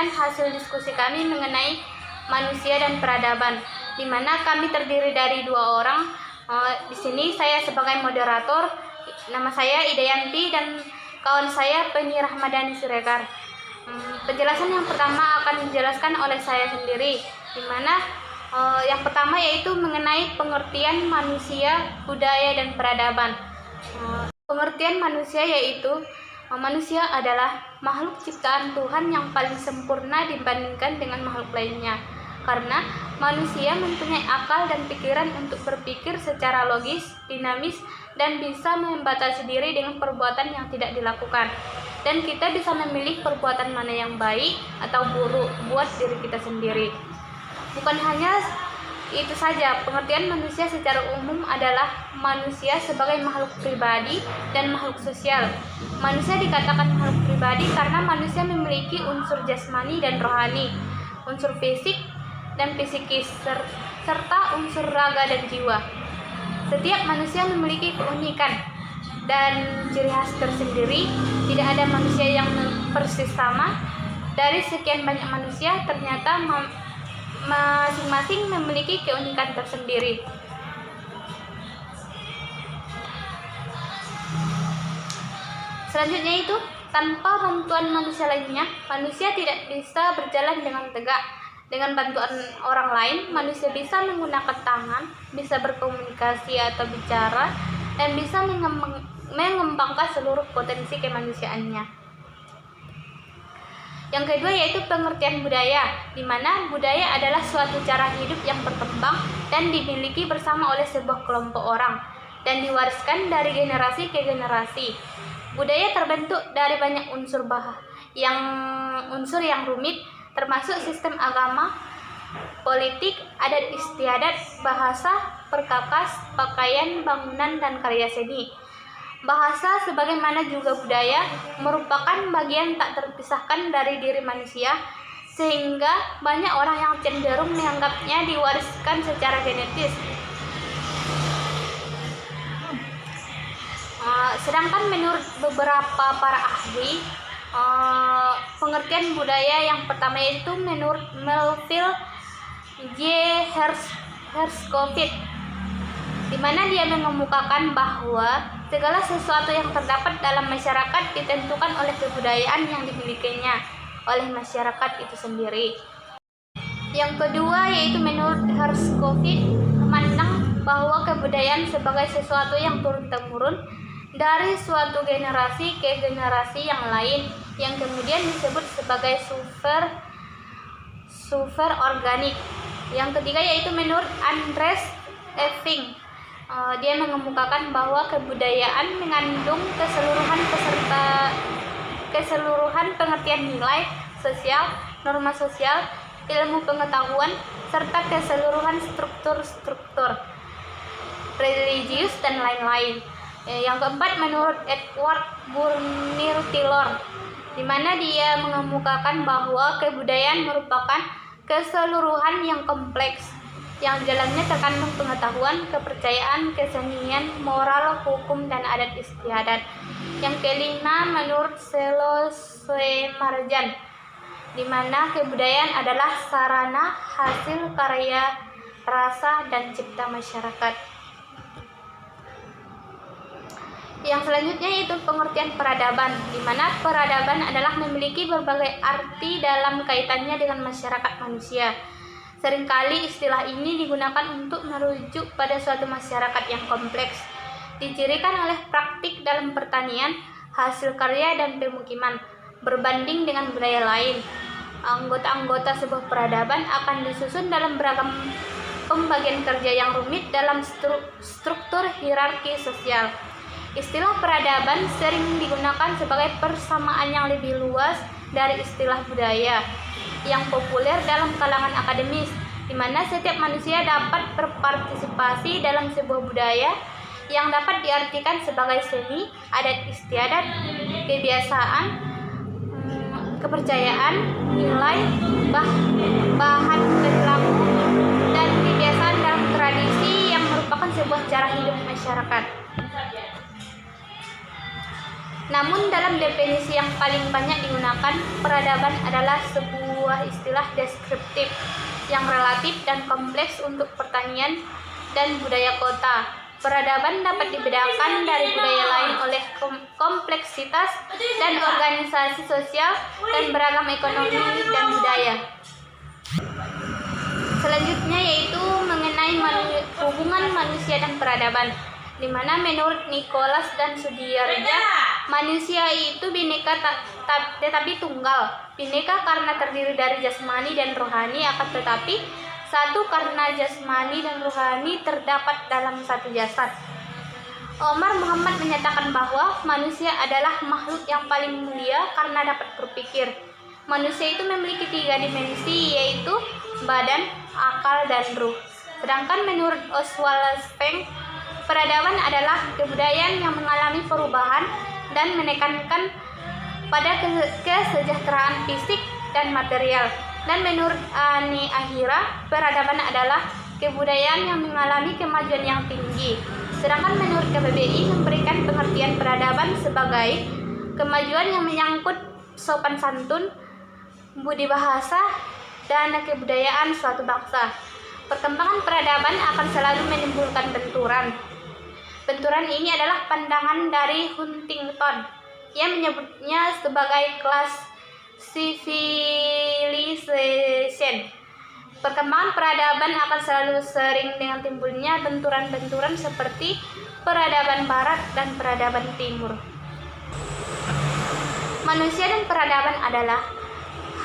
menyampaikan hasil diskusi kami mengenai manusia dan peradaban, di mana kami terdiri dari 2 orang. Di sini saya sebagai moderator, nama saya Idayanti dan kawan saya Penny Rahmadani Siregar. Penjelasan yang pertama akan dijelaskan oleh saya sendiri, di mana yang pertama yaitu mengenai pengertian manusia, budaya, dan peradaban. Pengertian manusia yaitu manusia adalah makhluk ciptaan Tuhan yang paling sempurna dibandingkan dengan makhluk lainnya, karena manusia mempunyai akal dan pikiran untuk berpikir secara logis, dinamis, dan bisa membatasi diri dengan perbuatan yang tidak dilakukan. Dan kita bisa memilih perbuatan mana yang baik atau buruk buat diri kita sendiri. Bukan hanya itu saja, pengertian manusia secara umum adalah manusia sebagai makhluk pribadi dan makhluk sosial. Manusia dikatakan makhluk pribadi karena manusia memiliki unsur jasmani dan rohani, unsur fisik dan psikis, serta unsur raga dan jiwa. Setiap manusia memiliki keunikan dan ciri khas tersendiri. Tidak ada manusia yang persis sama. Dari sekian banyak manusia, ternyata masing-masing memiliki keunikan tersendiri. Selanjutnya itu, tanpa bantuan manusia lainnya, manusia tidak bisa berjalan dengan tegak. Dengan bantuan orang lain, manusia bisa menggunakan tangan, bisa berkomunikasi atau bicara, dan bisa mengembangkan seluruh potensi kemanusiaannya. Yang kedua yaitu pengertian budaya, di mana budaya adalah suatu cara hidup yang berkembang dan dimiliki bersama oleh sebuah kelompok orang dan diwariskan dari generasi ke generasi. Budaya terbentuk dari banyak unsur yang rumit, termasuk sistem agama, politik, adat istiadat, bahasa, perkakas, pakaian, bangunan, dan karya seni. Bahasa, sebagaimana juga budaya, merupakan bagian tak terpisahkan dari diri manusia, sehingga banyak orang yang cenderung menganggapnya diwariskan secara genetis. Sedangkan menurut beberapa para ahli, pengertian budaya yang pertama yaitu menurut Melville J. Herskovits, di mana dia mengemukakan bahwa segala sesuatu yang terdapat dalam masyarakat ditentukan oleh kebudayaan yang dimilikinya oleh masyarakat itu sendiri. Yang kedua yaitu menurut Herskovits memandang bahwa kebudayaan sebagai sesuatu yang turun-temurun dari suatu generasi ke generasi yang lain, yang kemudian disebut sebagai suffer organik. Yang ketiga yaitu menurut Andreas Effing, dia mengemukakan bahwa kebudayaan mengandung keseluruhan pengertian nilai sosial, norma sosial, ilmu pengetahuan, serta keseluruhan struktur religius dan lain-lain. Yang keempat menurut Edward Burnir Taylor, di mana dia mengemukakan bahwa kebudayaan merupakan keseluruhan yang kompleks, yang di dalamnya terkandung pengetahuan, kepercayaan, kesenian, moral, hukum, dan adat istiadat. Yang kelima menurut Seloswe Marjan, di mana kebudayaan adalah sarana hasil karya rasa dan cipta masyarakat. Yang selanjutnya yaitu pengertian peradaban, di mana peradaban adalah memiliki berbagai arti dalam kaitannya dengan masyarakat manusia. Seringkali istilah ini digunakan untuk merujuk pada suatu masyarakat yang kompleks, dicirikan oleh praktik dalam pertanian, hasil karya, dan pemukiman, berbanding dengan budaya lain. Anggota-anggota sebuah peradaban akan disusun dalam beragam pembagian kerja yang rumit dalam struktur hierarki sosial. Istilah peradaban sering digunakan sebagai persamaan yang lebih luas dari istilah budaya yang populer dalam kalangan akademis, di mana setiap manusia dapat berpartisipasi dalam sebuah budaya yang dapat diartikan sebagai seni, adat istiadat, kebiasaan, kepercayaan, nilai, bahan perilaku, dan kebiasaan dalam tradisi yang merupakan sebuah cara hidup masyarakat. Namun dalam definisi yang paling banyak digunakan, peradaban adalah sebuah sebuah istilah deskriptif yang relatif dan kompleks untuk pertanian dan budaya kota. Peradaban dapat dibedakan dari budaya lain oleh kompleksitas dan organisasi sosial dan beragam ekonomi dan budaya. Selanjutnya yaitu mengenai hubungan manusia dan peradaban, di mana menurut Nicholas dan Sudiarja, manusia itu bineka tetapi tunggal. Bineka karena terdiri dari jasmani dan rohani, akan tetapi satu karena jasmani dan rohani terdapat dalam satu jasad. Omar Muhammad menyatakan bahwa manusia adalah makhluk yang paling mulia karena dapat berpikir. Manusia itu memiliki 3 dimensi, yaitu badan, akal, dan ruh. Sedangkan menurut Oswald Spengler, peradaban adalah kebudayaan yang mengalami perubahan dan menekankan pada kesejahteraan fisik dan material. Dan menurut Ani Ahira, peradaban adalah kebudayaan yang mengalami kemajuan yang tinggi. Sedangkan menurut KBBI memberikan pengertian peradaban sebagai kemajuan yang menyangkut sopan santun, budi bahasa, dan kebudayaan suatu bangsa. Perkembangan peradaban akan selalu menimbulkan benturan. Benturan ini adalah pandangan dari Huntington yang menyebutnya sebagai class civilization. Perkembangan peradaban akan selalu sering dengan timbulnya benturan-benturan seperti peradaban barat dan peradaban timur. Manusia dan peradaban adalah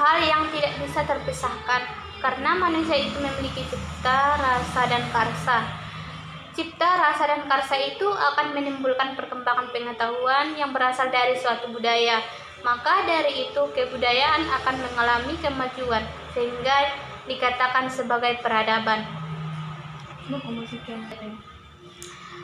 hal yang tidak bisa terpisahkan karena manusia itu memiliki cipta, rasa, dan karsa. Cipta, rasa, dan karsa itu akan menimbulkan perkembangan pengetahuan yang berasal dari suatu budaya. Maka dari itu kebudayaan akan mengalami kemajuan sehingga dikatakan sebagai peradaban.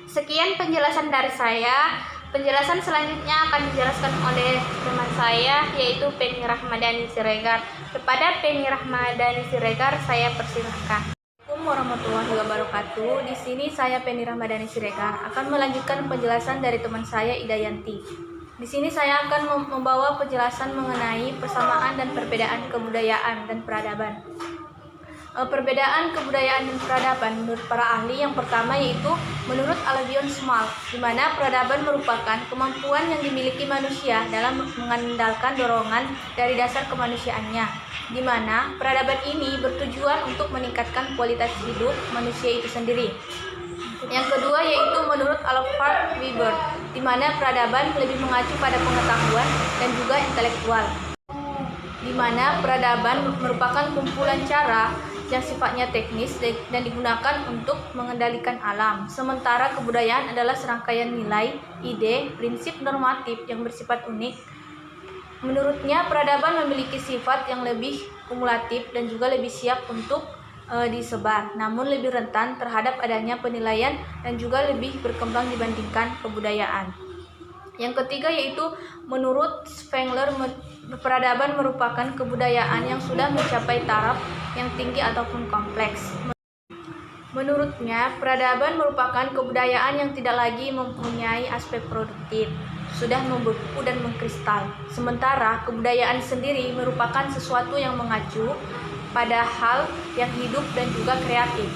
Sekian penjelasan dari saya. Penjelasan selanjutnya akan dijelaskan oleh teman saya, yaitu Penny Rahmadani Siregar. Kepada Penny Rahmadani Siregar, saya persilahkan. Assalamualaikum warahmatullahi wabarakatuh. Di sini saya Penny Rahmadani Siregar akan melanjutkan penjelasan dari teman saya Idayanti. Di sini saya akan membawa penjelasan mengenai persamaan dan perbedaan kebudayaan dan peradaban. Perbedaan kebudayaan dan peradaban menurut para ahli yang pertama yaitu menurut Albion Small, di mana peradaban merupakan kemampuan yang dimiliki manusia dalam mengandalkan dorongan dari dasar kemanusiaannya, di mana peradaban ini bertujuan untuk meningkatkan kualitas hidup manusia itu sendiri. Yang kedua yaitu menurut Alfred Weber, di mana peradaban lebih mengacu pada pengetahuan dan juga intelektual, di mana peradaban merupakan kumpulan cara yang sifatnya teknis dan digunakan untuk mengendalikan alam. Sementara kebudayaan adalah serangkaian nilai, ide, prinsip normatif yang bersifat unik. Menurutnya, peradaban memiliki sifat yang lebih kumulatif dan juga lebih siap untuk disebar, namun lebih rentan terhadap adanya penilaian dan juga lebih berkembang dibandingkan kebudayaan. Yang ketiga yaitu menurut Spengler, peradaban merupakan kebudayaan yang sudah mencapai taraf yang tinggi ataupun kompleks. Menurutnya, peradaban merupakan kebudayaan yang tidak lagi mempunyai aspek produktif, sudah membeku dan mengkristal. Sementara kebudayaan sendiri merupakan sesuatu yang mengacu pada hal yang hidup dan juga kreatif.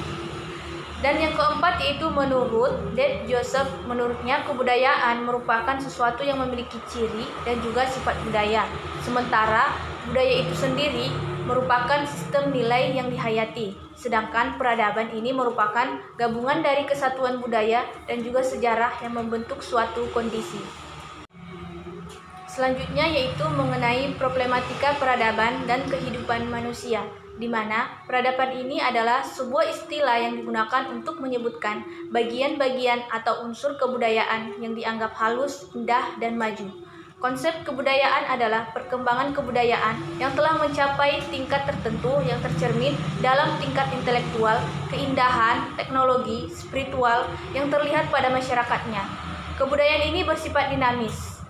Dan yang keempat yaitu menurut Dave Joseph, menurutnya kebudayaan merupakan sesuatu yang memiliki ciri dan juga sifat budaya. Sementara budaya itu sendiri merupakan sistem nilai yang dihayati. Sedangkan peradaban ini merupakan gabungan dari kesatuan budaya dan juga sejarah yang membentuk suatu kondisi. Selanjutnya yaitu mengenai problematika peradaban dan kehidupan manusia, di mana peradaban ini adalah sebuah istilah yang digunakan untuk menyebutkan bagian-bagian atau unsur kebudayaan yang dianggap halus, indah, dan maju. Konsep kebudayaan adalah perkembangan kebudayaan yang telah mencapai tingkat tertentu yang tercermin dalam tingkat intelektual, keindahan, teknologi, spiritual yang terlihat pada masyarakatnya. Kebudayaan ini bersifat dinamis,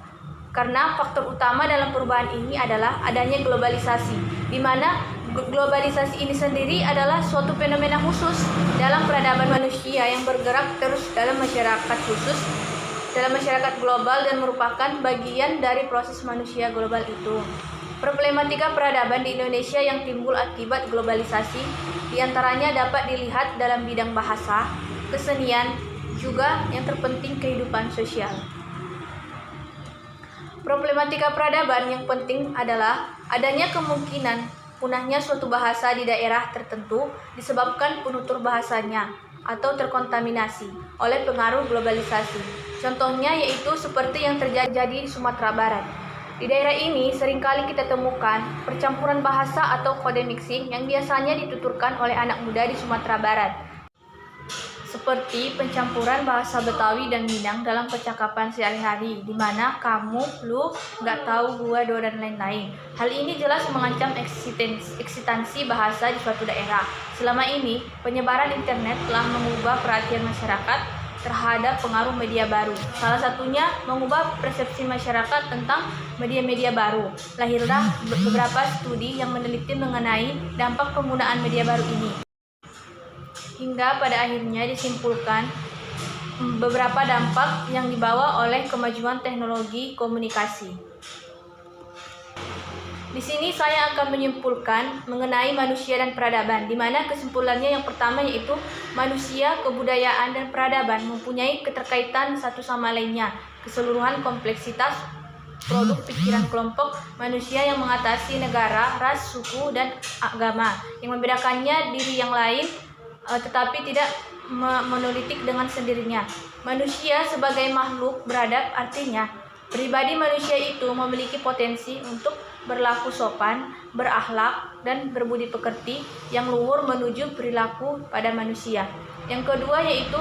karena faktor utama dalam perubahan ini adalah adanya globalisasi, di mana globalisasi ini sendiri adalah suatu fenomena khusus dalam peradaban manusia yang bergerak terus dalam masyarakat khusus, dalam masyarakat global dan merupakan bagian dari proses manusia global itu. Problematika peradaban di Indonesia yang timbul akibat globalisasi diantaranya dapat dilihat dalam bidang bahasa, kesenian, juga yang terpenting kehidupan sosial. Problematika peradaban yang penting adalah adanya kemungkinan punahnya suatu bahasa di daerah tertentu disebabkan penutur bahasanya atau terkontaminasi oleh pengaruh globalisasi. Contohnya yaitu seperti yang terjadi di Sumatera Barat. Di daerah ini seringkali kita temukan percampuran bahasa atau kode mixing yang biasanya dituturkan oleh anak muda di Sumatera Barat. Seperti pencampuran bahasa Betawi dan Minang dalam percakapan sehari-hari, di mana kamu, lu, nggak tahu, gua, do, dan lain-lain. Hal ini jelas mengancam eksistensi bahasa di suatu daerah. Selama ini, penyebaran internet telah mengubah perhatian masyarakat terhadap pengaruh media baru. Salah satunya mengubah persepsi masyarakat tentang media-media baru. Lahirlah beberapa studi yang meneliti mengenai dampak penggunaan media baru ini. Hingga pada akhirnya disimpulkan beberapa dampak yang dibawa oleh kemajuan teknologi komunikasi. Di sini saya akan menyimpulkan mengenai manusia dan peradaban, di mana kesimpulannya yang pertama yaitu manusia, kebudayaan, dan peradaban mempunyai keterkaitan satu sama lainnya. Keseluruhan kompleksitas produk pikiran kelompok manusia yang mengatasi negara, ras, suku, dan agama, yang membedakannya diri yang lain tetapi tidak monolitik dengan sendirinya. Manusia sebagai makhluk beradab artinya pribadi manusia itu memiliki potensi untuk berlaku sopan, berakhlak, dan berbudi pekerti yang luhur menuju perilaku pada manusia. Yang kedua yaitu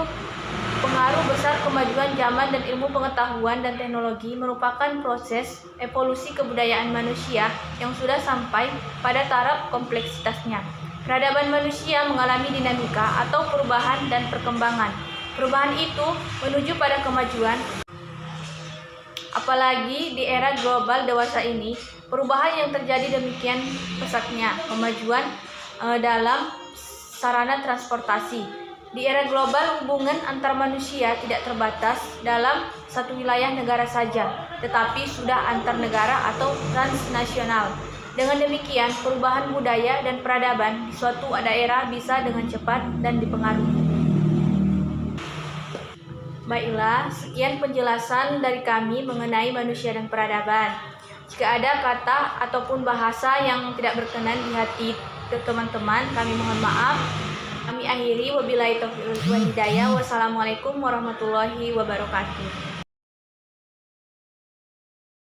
pengaruh besar kemajuan zaman dan ilmu pengetahuan dan teknologi merupakan proses evolusi kebudayaan manusia yang sudah sampai pada taraf kompleksitasnya. Peradaban manusia mengalami dinamika atau perubahan dan perkembangan. Perubahan itu menuju pada kemajuan. Apalagi di era global dewasa ini, perubahan yang terjadi demikian pesatnya, kemajuan dalam sarana transportasi. Di era global, hubungan antar manusia tidak terbatas dalam satu wilayah negara saja, tetapi sudah antar negara atau transnasional. Dengan demikian, perubahan budaya dan peradaban di suatu daerah bisa dengan cepat dan dipengaruhi. Baiklah, sekian penjelasan dari kami mengenai manusia dan peradaban. Jika ada kata ataupun bahasa yang tidak berkenan di hati teman-teman, kami mohon maaf. Kami akhiri, wabillahi taufiq wal hidayah. Wassalamualaikum warahmatullahi wabarakatuh.